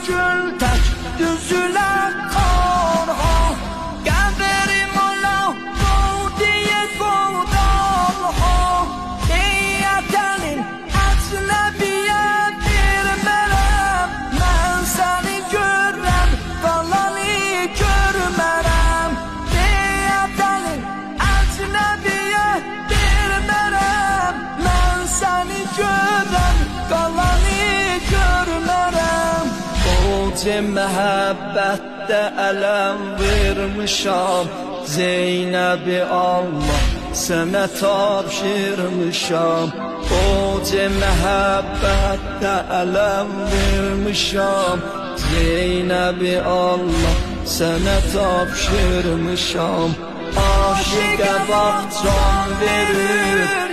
gül tək düzülər qarha. Qəbrim ola bu diye qodalha. Niyyətənin əcnəbiyə vermərəm. Mən səni görəm, qalanı görmərəm. Niyyətənin əcnəbiyə vermərəm. Mən səni görəm, qalanı görmərəm. Qoca məhəbbətdə ələm vermişam. Zeynəbi Allah sənə tapşırmışam. Qoca məhəbbətdə ələm vermişam. Zeynəbi Allah sənə tapşırmışam. Aşiqə bax can verir,